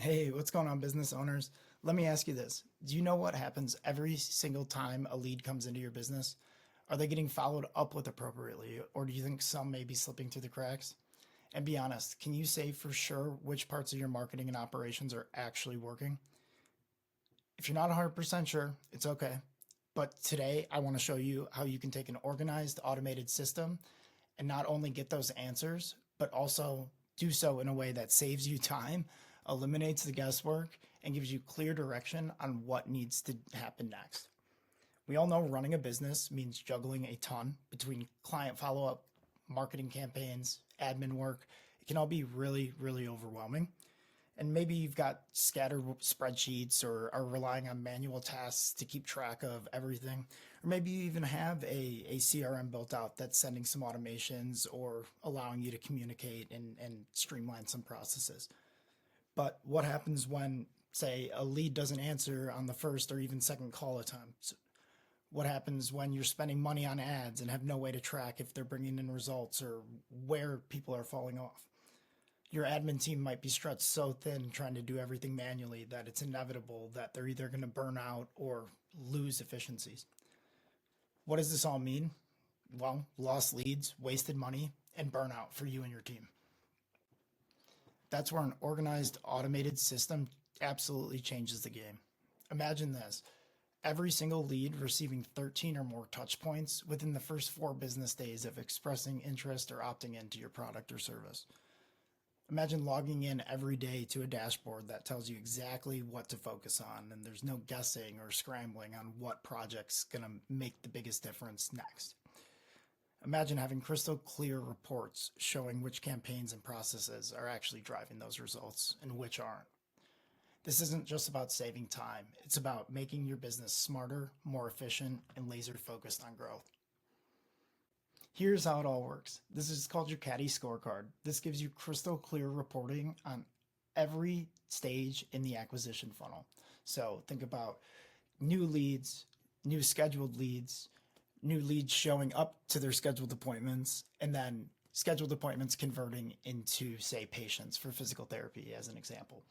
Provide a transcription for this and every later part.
Hey, what's going on, business owners? Let me ask you this. Do you know what happens every single time a lead comes into your business? Are they getting followed up with appropriately, or do you think some may be slipping through the cracks? And be honest, can you say for sure which parts of your marketing and operations are actually working? If you're not 100% sure, it's okay. But today, I want to show you how you can take an organized, automated system and not only get those answers, but also do so in a way that saves you time, eliminates the guesswork, and gives you clear direction on what needs to happen next. We all know running a business means juggling a ton between client follow up, marketing campaigns, admin work. It can all be really, really overwhelming. And maybe you've got scattered spreadsheets or are relying on manual tasks to keep track of everything. Or maybe you even have a CRM built out that's sending some automations or allowing you to communicate and streamline some processes. But what happens when, say, a lead doesn't answer on the first or even second call attempt? What happens when you're spending money on ads and have no way to track if they're bringing in results or where people are falling off? Your admin team might be stretched so thin trying to do everything manually that it's inevitable that they're either going to burn out or lose efficiencies. What does this all mean? Well, lost leads, wasted money, and burnout for you and your team. That's where an organized, automated system absolutely changes the game. Imagine this: every single lead receiving 13 or more touch points within the first 4 business days of expressing interest or opting into your product or service. Imagine logging in every day to a dashboard that tells you exactly what to focus on, and there's no guessing or scrambling on what project's going to make the biggest difference next. Imagine having crystal clear reports showing which campaigns and processes are actually driving those results and which aren't. This isn't just about saving time, it's about making your business smarter, more efficient, and laser focused on growth. Here's how it all works. This is called your Caddie scorecard. This gives you crystal clear reporting on every stage in the acquisition funnel. So think about new leads, new scheduled leads, new leads showing up to their scheduled appointments, and then scheduled appointments converting into, say, patients for physical therapy, as an example.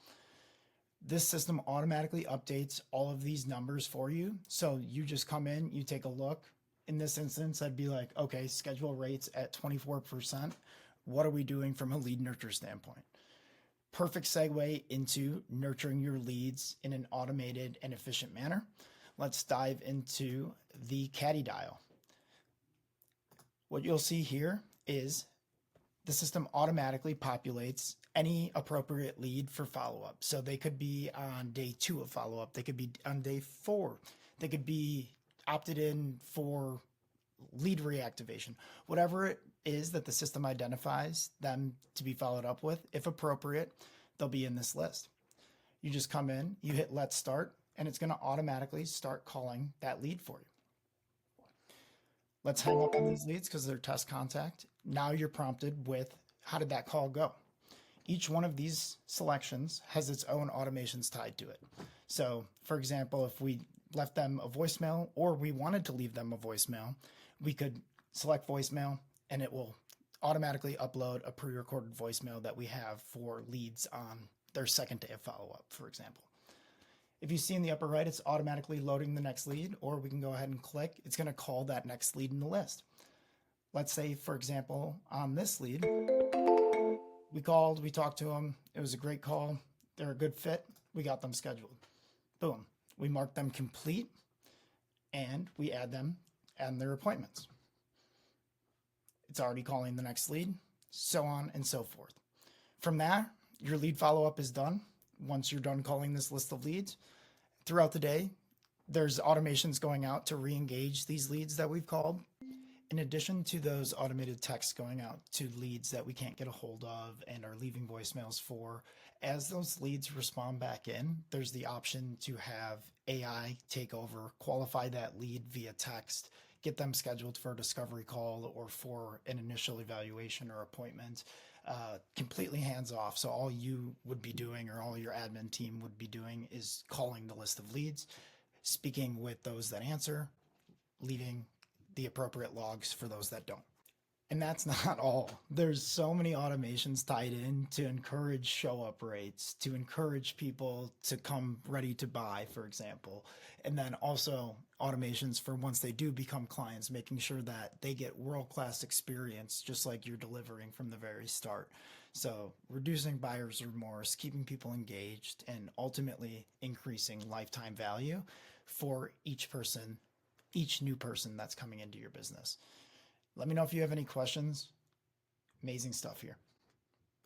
This system automatically updates all of these numbers for you. So you just come in, you take a look. In this instance, I'd be like, okay, schedule rates at 24%. What are we doing from a lead nurture standpoint? Perfect segue into nurturing your leads in an automated and efficient manner. Let's dive into the Caddie dial. What you'll see here is the system automatically populates any appropriate lead for follow-up. So they could be on day 2 of follow-up. They could be on day 4. They could be opted in for lead reactivation. Whatever it is that the system identifies them to be followed up with, if appropriate, they'll be in this list. You just come in, you hit let's start, and it's going to automatically start calling that lead for you. Let's hang up on these leads because they're test contact. Now you're prompted with, how did that call go? Each one of these selections has its own automations tied to it. So, for example, if we left them a voicemail or we wanted to leave them a voicemail, we could select voicemail and it will automatically upload a pre-recorded voicemail that we have for leads on their second day of follow-up, for example. If you see in the upper right, it's automatically loading the next lead, or we can go ahead and click. It's going to call that next lead in the list. Let's say, for example, on this lead, we called, we talked to them. It was a great call. They're a good fit. We got them scheduled. Boom. We mark them complete and we add them and their appointments. It's already calling the next lead, so on and so forth. From there, your lead follow-up is done. Once you're done calling this list of leads, throughout the day, there's automations going out to re-engage these leads that we've called. In addition to those automated texts going out to leads that we can't get a hold of and are leaving voicemails for, as those leads respond back in, there's the option to have AI take over, qualify that lead via text, get them scheduled for a discovery call or for an initial evaluation or appointment, completely hands off. So all you would be doing, or all your admin team would be doing, is calling the list of leads, speaking with those that answer, leaving the appropriate logs for those that don't. And that's not all. There's so many automations tied in to encourage show up rates, to encourage people to come ready to buy, for example. And then also automations for once they do become clients, making sure that they get world class experience, just like you're delivering from the very start. So, reducing buyer's remorse, keeping people engaged, and ultimately increasing lifetime value for each person, each new person that's coming into your business. Let me know if you have any questions. Amazing stuff here.